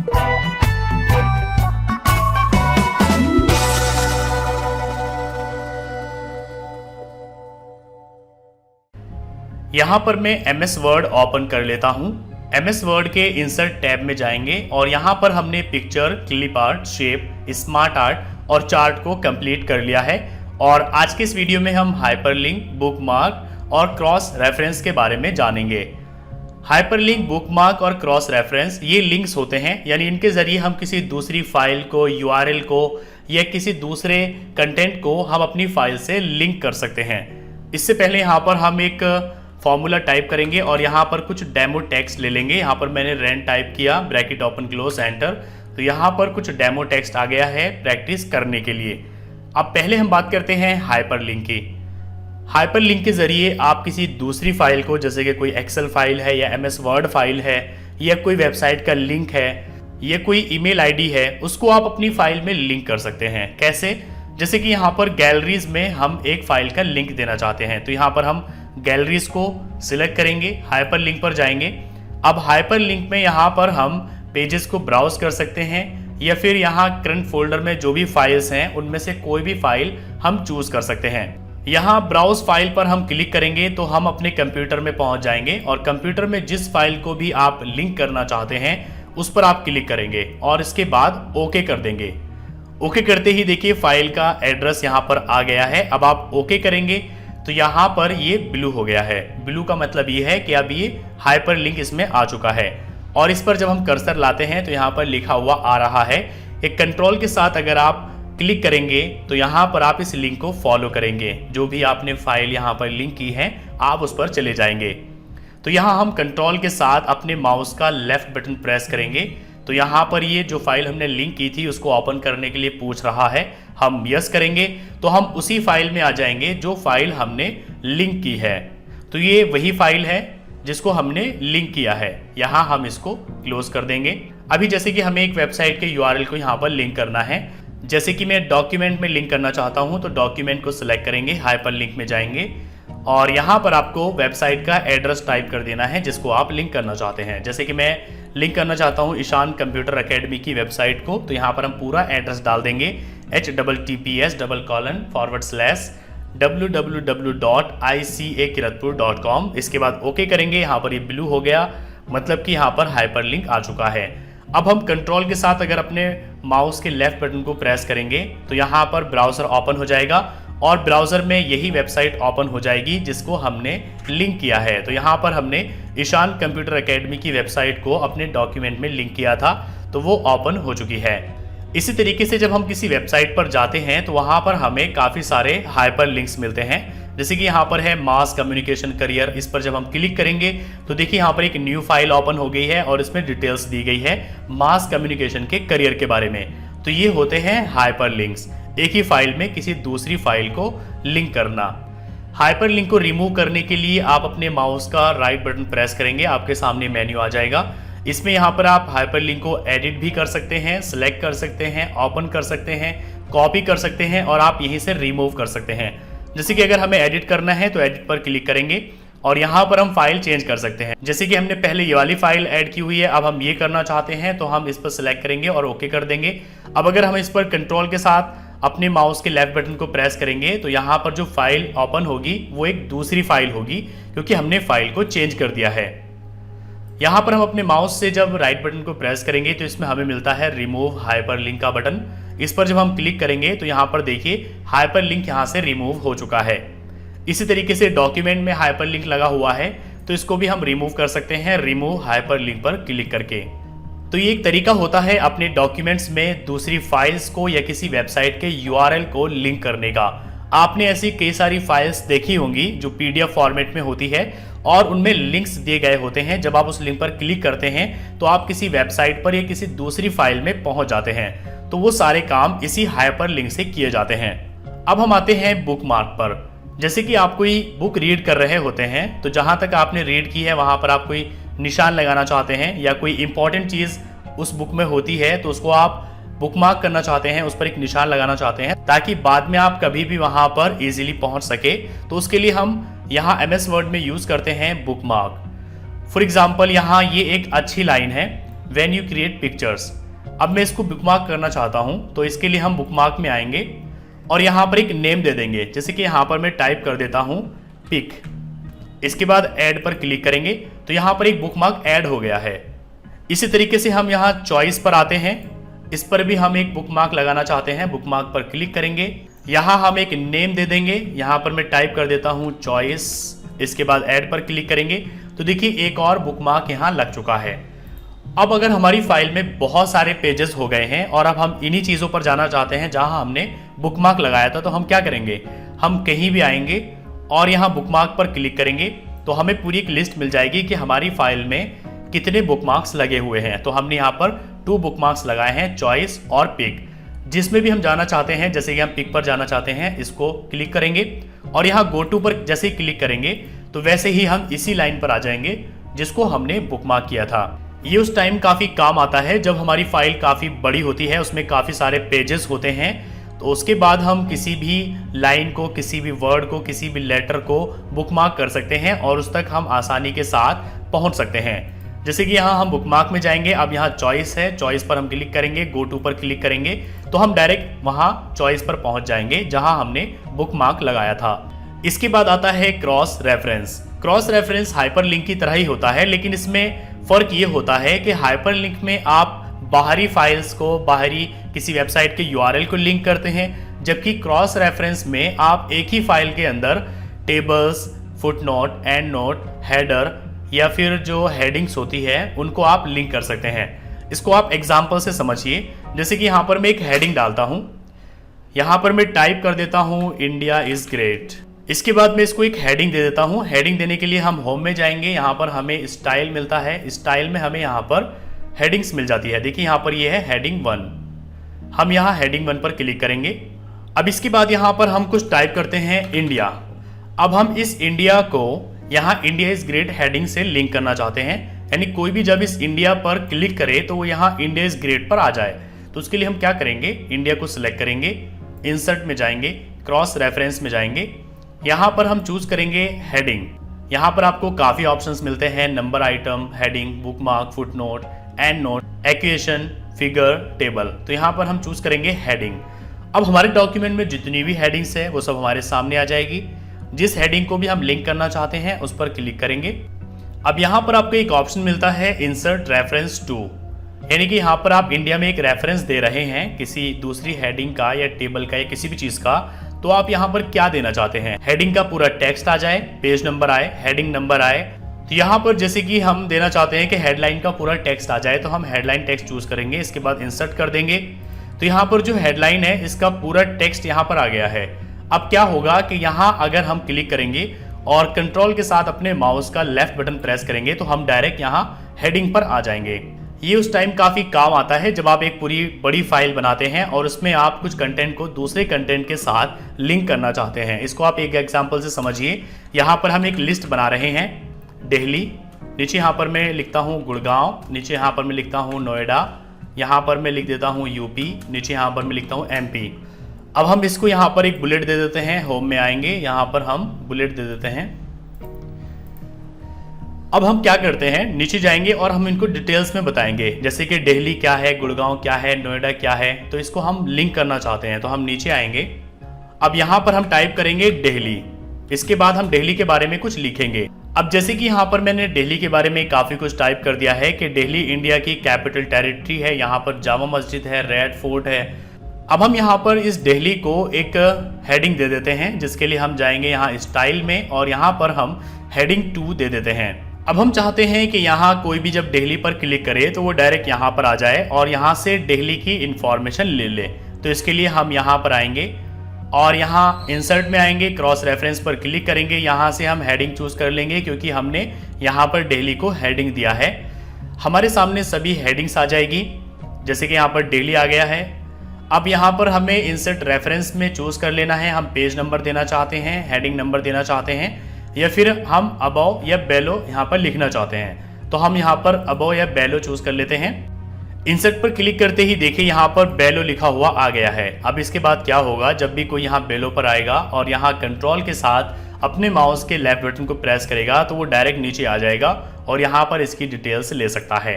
यहाँ पर मैं MS वर्ड ओपन कर लेता हूँ। MS वर्ड के इंसर्ट टैब में जाएंगे और यहाँ पर हमने picture, clip art, shape, smart art और चार्ट को कंप्लीट कर लिया है। और आज के इस वीडियो में हम हाइपरलिंक, बुकमार्क और क्रॉस रेफरेंस के बारे में जानेंगे। हाइपरलिंक, बुकमार्क और क्रॉस रेफरेंस ये लिंक्स होते हैं, यानी इनके जरिए हम किसी दूसरी फाइल को, URL को या किसी दूसरे कंटेंट को हम अपनी फाइल से लिंक कर सकते हैं। इससे पहले यहाँ पर हम एक फॉर्मूला टाइप करेंगे और यहाँ पर कुछ डेमो टेक्स्ट ले लेंगे। यहाँ पर मैंने रेन टाइप किया, ब्रैकेट ओपन क्लोज एंटर, तो यहाँ पर कुछ डेमो टेक्स्ट आ गया है प्रैक्टिस करने के लिए। अब पहले हम बात करते हैं हाइपरलिंक की। हाइपरलिंक के जरिए आप किसी दूसरी फाइल को, जैसे कि कोई एक्सेल फाइल है या MS वर्ड फाइल है या कोई वेबसाइट का लिंक है या कोई ईमेल आईडी है, उसको आप अपनी फाइल में लिंक कर सकते हैं। कैसे? जैसे कि यहाँ पर गैलरीज में हम एक फाइल का लिंक देना चाहते हैं, तो यहाँ पर हम गैलरीज को सिलेक्ट करेंगे, हाइपरलिंक पर जाएंगे। अब हाइपरलिंक में यहाँ पर हम पेजेस को ब्राउज कर सकते हैं या फिर यहाँ करंट फोल्डर में जो भी फाइल्स हैं उनमें से कोई भी फाइल हम चूज कर सकते हैं। यहाँ ब्राउज फाइल पर हम क्लिक करेंगे तो हम अपने कंप्यूटर में पहुंच जाएंगे और कंप्यूटर में जिस फाइल को भी आप लिंक करना चाहते हैं उस पर आप क्लिक करेंगे और इसके बाद ओके कर देंगे। ओके करते ही देखिए फाइल का एड्रेस यहाँ पर आ गया है। अब आप ओके करेंगे तो यहाँ पर ये ब्लू हो गया है। ब्लू का मतलब ये है कि अब ये हाइपरलिंक इसमें आ चुका है। और इस पर जब हम कर्सर लाते हैं तो यहाँ पर लिखा हुआ आ रहा है। एक कंट्रोल के साथ अगर आप क्लिक करेंगे तो यहाँ पर आप इस लिंक को फॉलो करेंगे। जो भी आपने फाइल यहाँ पर लिंक की है आप उस पर चले जाएंगे। तो यहाँ हम कंट्रोल के साथ अपने माउस का लेफ्ट बटन प्रेस करेंगे तो यहाँ पर ये जो फाइल हमने लिंक की थी उसको ओपन करने के लिए पूछ रहा है। हम यस करेंगे तो हम उसी फाइल में आ जाएंगे जो फाइल हमने लिंक की है। तो ये वही फाइल है जिसको हमने लिंक किया है। यहाँ हम इसको क्लोज कर देंगे। अभी जैसे कि हमें एक वेबसाइट के URL को यहाँ पर लिंक करना है, जैसे कि मैं डॉक्यूमेंट में लिंक करना चाहता हूँ, तो डॉक्यूमेंट को सिलेक्ट करेंगे, हाइपरलिंक में जाएंगे और यहाँ पर आपको वेबसाइट का एड्रेस टाइप कर देना है जिसको आप लिंक करना चाहते हैं। जैसे कि मैं लिंक करना चाहता हूँ ईशान कंप्यूटर एकेडमी की वेबसाइट को, तो यहाँ पर हम पूरा एड्रेस डाल देंगे https://www.icakiratpur.com। इसके बाद ओके करेंगे। यहाँ पर ये ब्लू हो गया, मतलब कि यहाँ पर हाइपरलिंक आ चुका है। अब हम कंट्रोल के साथ अगर अपने माउस के लेफ्ट बटन को प्रेस करेंगे तो यहाँ पर ब्राउज़र ओपन हो जाएगा और ब्राउज़र में यही वेबसाइट ओपन हो जाएगी जिसको हमने लिंक किया है। तो यहाँ पर हमने ईशान कंप्यूटर एकेडमी की वेबसाइट को अपने डॉक्यूमेंट में लिंक किया था, तो वो ओपन हो चुकी है। इसी तरीके से जब हम किसी वेबसाइट पर जाते हैं तो वहाँ पर हमें काफ़ी सारे हाइपर लिंक्स मिलते हैं। जैसे कि यहाँ पर है मास कम्युनिकेशन करियर। इस पर जब हम क्लिक करेंगे तो देखिए यहाँ पर एक न्यू फाइल ओपन हो गई है और इसमें डिटेल्स दी गई है मास कम्युनिकेशन के करियर के बारे में। तो ये होते हैं हाइपर लिंक्स, एक ही फाइल में किसी दूसरी फाइल को लिंक करना। हाइपरलिंक को रिमूव करने के लिए आप अपने माउस का राइट बटन प्रेस करेंगे, आपके सामने मेन्यू आ जाएगा। इसमें यहाँ पर आप हाइपरलिंक को एडिट भी कर सकते हैं, सिलेक्ट कर सकते हैं, ओपन कर सकते हैं, कॉपी कर सकते हैं और आप यहीं से रिमूव कर सकते हैं। जैसे कि अगर हमें एडिट करना है तो एडिट पर क्लिक करेंगे और यहाँ पर हम फाइल चेंज कर सकते हैं। जैसे कि हमने पहले ये वाली फाइल ऐड की हुई है, अब हम ये करना चाहते हैं तो हम इस पर सिलेक्ट करेंगे और ओके कर देंगे। अब अगर हम इस पर कंट्रोल के साथ अपने माउस के लेफ्ट बटन को प्रेस करेंगे तो यहाँ पर जो फाइल ओपन होगी वो एक दूसरी फाइल होगी, क्योंकि हमने फाइल को चेंज कर दिया है। यहाँ पर हम अपने माउस से जब राइट बटन को प्रेस करेंगे तो इसमें हमें मिलता है रिमूव हाइपरलिंक का बटन। इस पर जब हम क्लिक करेंगे तो यहाँ पर देखिए हाइपरलिंक यहाँ से रिमूव हो चुका है। इसी तरीके से डॉक्यूमेंट में हाइपरलिंक लगा हुआ है तो इसको भी हम रिमूव कर सकते हैं रिमूव हाइपरलिंक पर क्लिक करके। तो ये एक तरीका होता है अपने डॉक्यूमेंट्स में दूसरी फाइल्स को या किसी वेबसाइट के URL को लिंक करने का। आपने ऐसी कई सारी फाइल्स देखी होंगी जो PDF फॉर्मेट में होती है और उनमें लिंक्स दिए गए होते हैं। जब आप उस लिंक पर क्लिक करते हैं तो आप किसी वेबसाइट पर या किसी दूसरी फाइल में पहुंच जाते हैं। तो वो सारे काम इसी हाइपर लिंक से किए जाते हैं। अब हम आते हैं बुकमार्क पर। जैसे कि आप कोई बुक रीड कर रहे होते हैं तो जहां तक आपने रीड की है वहां पर आप कोई निशान लगाना चाहते हैं या कोई इंपॉर्टेंट चीज़ उस बुक में होती है तो उसको आप बुकमार्क करना चाहते हैं, उस पर एक निशान लगाना चाहते हैं ताकि बाद में आप कभी भी वहां पर इजीली पहुंच सके। तो उसके लिए हम यहाँ MS वर्ड में यूज करते हैं बुकमार्क। फॉर एग्जाम्पल यहाँ ये एक अच्छी लाइन है, व्हेन यू क्रिएट पिक्चर्स। अब मैं इसको बुकमार्क करना चाहता हूँ, तो इसके लिए हम बुकमार्क में आएंगे और यहाँ पर एक नेम दे देंगे। जैसे कि यहाँ पर मैं टाइप कर देता हूँ पिक। इसके बाद ऐड पर क्लिक करेंगे तो यहाँ पर एक बुकमार्क ऐड हो गया है। इसी तरीके से हम यहाँ चॉइस पर आते हैं, इस पर भी हम एक बुकमार्क लगाना चाहते हैं। बुकमार्क पर क्लिक करेंगे, यहाँ हम एक नेम दे देंगे। यहाँ पर मैं टाइप कर देता हूँ चॉइस। इसके बाद ऐड पर क्लिक करेंगे तो देखिए एक और बुकमार्क यहाँ लग चुका है। अब अगर हमारी फाइल में बहुत सारे पेजेस हो गए हैं और अब हम इन्हीं चीज़ों पर जाना चाहते हैं जहाँ हमने बुकमार्क लगाया था, तो हम क्या करेंगे, हम कहीं भी आएंगे और यहाँ बुकमार्क पर क्लिक करेंगे तो हमें पूरी एक लिस्ट मिल जाएगी कि हमारी फाइल में कितने बुकमार्क्स लगे हुए हैं। तो हमने यहाँ पर 2 बुकमार्क्स लगाए हैं, चॉइस और पिक। जिसमें भी हम जाना चाहते हैं, जैसे कि हम पिक पर जाना चाहते हैं, इसको क्लिक करेंगे और यहाँ गो टू पर जैसे ही क्लिक करेंगे तो वैसे ही हम इसी लाइन पर आ जाएंगे जिसको हमने बुकमार्क किया था। ये उस टाइम काफ़ी काम आता है जब हमारी फाइल काफ़ी बड़ी होती है, उसमें काफ़ी सारे पेजेस होते हैं। तो उसके बाद हम किसी भी लाइन को, किसी भी वर्ड को, किसी भी लेटर को बुकमार्क कर सकते हैं और उस तक हम आसानी के साथ पहुंच सकते हैं। जैसे कि यहाँ हम बुकमार्क में जाएंगे, अब यहाँ चॉइस है, चॉइस पर हम क्लिक करेंगे, गो टू पर क्लिक करेंगे तो हम डायरेक्ट वहाँ चॉइस पर पहुँच जाएंगे जहाँ हमने बुकमार्क लगाया था। इसके बाद आता है cross reference. Cross reference hyperlink की तरह ही होता है, लेकिन इसमें फ़र्क ये होता है कि हाइपरलिंक में आप बाहरी फाइल्स को, बाहरी किसी वेबसाइट के URL को लिंक करते हैं, जबकि क्रॉस रेफरेंस में आप एक ही फाइल के अंदर tables, footnote, and note, header या फिर जो हेडिंग्स होती है उनको आप लिंक कर सकते हैं। इसको आप एग्जाम्पल से समझिए। जैसे कि यहाँ पर मैं एक हेडिंग डालता हूँ, यहाँ पर मैं टाइप कर देता हूँ इंडिया इज़ ग्रेट। इसके बाद मैं इसको एक हेडिंग दे देता हूँ। हेडिंग देने के लिए हम होम में जाएंगे, यहाँ पर हमें स्टाइल मिलता है, स्टाइल में हमें यहाँ पर हेडिंग्स मिल जाती है। देखिए यहाँ पर ये है हेडिंग 1, हम यहाँ हेडिंग 1 पर क्लिक करेंगे। अब इसके बाद यहाँ पर हम कुछ टाइप करते हैं इंडिया। अब हम इस इंडिया को यहाँ इंडिया इज ग्रेट हेडिंग से लिंक करना चाहते हैं, यानी कोई भी जब इस इंडिया पर क्लिक करे तो वो यहाँ इंडिया इज ग्रेट पर आ जाए। तो उसके लिए हम क्या करेंगे, इंडिया को सिलेक्ट करेंगे, इंसर्ट में जाएंगे, क्रॉस रेफरेंस में जाएंगे, यहाँ पर हम चूज करेंगे हेडिंग। यहाँ पर आपको काफ़ी ऑप्शंस मिलते हैं, number item, heading, bookmark, footnote, and note, equation, figure, table. तो यहाँ पर हम चूज करेंगे हेडिंग। अब हमारे डॉक्यूमेंट में जितनी भी हेडिंग्स है वो सब हमारे सामने आ जाएगी। जिस हेडिंग को भी हम लिंक करना चाहते हैं उस पर क्लिक करेंगे। अब यहाँ पर आपको एक ऑप्शन मिलता है इंसर्ट रेफरेंस टू, यानी कि यहाँ पर आप इंडिया में एक रेफरेंस दे रहे हैं किसी दूसरी हेडिंग का या टेबल का या किसी भी चीज़ का, तो आप यहाँ पर क्या देना चाहते हैं, हेडिंग का पूरा टेक्स्ट आ जाए, पेज नंबर आए, हेडिंग नंबर आए। तो यहाँ पर जैसे कि हम देना चाहते हैं कि हेडलाइन का पूरा टेक्स्ट आ जाए, तो हम हेडलाइन टेक्स्ट चूज करेंगे, इसके बाद इंसर्ट कर देंगे। तो यहाँ पर जो हेडलाइन है इसका पूरा टेक्स्ट यहाँ पर आ गया है। अब क्या होगा कि यहाँ अगर हम क्लिक करेंगे और कंट्रोल के साथ अपने माउस का लेफ्ट बटन प्रेस करेंगे तो हम डायरेक्ट यहाँ हेडिंग पर आ जाएंगे। ये उस टाइम काफ़ी काम आता है जब आप एक पूरी बड़ी फाइल बनाते हैं और उसमें आप कुछ कंटेंट को दूसरे कंटेंट के साथ लिंक करना चाहते हैं। इसको आप एक एग्जांपल से समझिए। यहाँ पर हम एक लिस्ट बना रहे हैं, दिल्ली, नीचे यहाँ पर मैं लिखता हूँ गुड़गांव, नीचे यहाँ पर मैं लिखता हूँ नोएडा, यहाँ पर मैं लिख देता हूँ यूपी, नीचे यहाँ पर मैं लिखता हूँ एमपी। अब हम इसको यहाँ पर एक बुलेट दे देते हैं, होम में आएंगे, यहाँ पर हम बुलेट दे देते हैं। अब हम क्या करते हैं, नीचे जाएंगे और हम इनको डिटेल्स में बताएंगे, जैसे कि दिल्ली क्या है, गुड़गांव क्या है, नोएडा क्या है। तो इसको हम लिंक करना चाहते हैं तो हम नीचे आएंगे। अब यहाँ पर हम टाइप करेंगे दिल्ली, इसके बाद हम दिल्ली के बारे में कुछ लिखेंगे। अब जैसे कि यहाँ पर मैंने दिल्ली के बारे में काफ़ी कुछ टाइप कर दिया है कि दिल्ली इंडिया की कैपिटल टेरिटरी है, यहाँ पर जामा मस्जिद है, रेड फोर्ट है। अब हम यहाँ पर इस दिल्ली को एक हेडिंग दे देते हैं, जिसके लिए हम जाएंगे यहाँ स्टाइल में और यहाँ पर हम हेडिंग 2 दे देते हैं। अब हम चाहते हैं कि यहाँ कोई भी जब दिल्ली पर क्लिक करे तो वो डायरेक्ट यहाँ पर आ जाए और यहाँ से दिल्ली की इंफॉर्मेशन ले ले। तो इसके लिए हम यहाँ पर आएंगे और यहाँ इंसर्ट में आएंगे, क्रॉस रेफरेंस पर क्लिक करेंगे, यहाँ से हम हेडिंग चूज कर लेंगे क्योंकि हमने यहाँ पर दिल्ली को हेडिंग दिया है। हमारे सामने सभी हेडिंग्स आ जाएगी, जैसे कि यहाँ पर दिल्ली आ गया है। अब यहाँ पर हमें इंसर्ट रेफरेंस में चूज कर लेना है, हम पेज नंबर देना चाहते हैं, हेडिंग नंबर देना चाहते हैं, या फिर हम अबव या बेलो यहाँ पर लिखना चाहते हैं। तो हम यहाँ पर अबव या बेलो चूज कर लेते हैं। इंसर्ट पर क्लिक करते ही देखिए यहाँ पर बेलो लिखा हुआ आ गया है। अब इसके बाद क्या होगा, जब भी कोई यहाँ बेलो पर आएगा और यहाँ कंट्रोल के साथ अपने माउस के लेफ्ट बटन को प्रेस करेगा तो वो डायरेक्ट नीचे आ जाएगा और यहाँ पर इसकी डिटेल्स ले सकता है।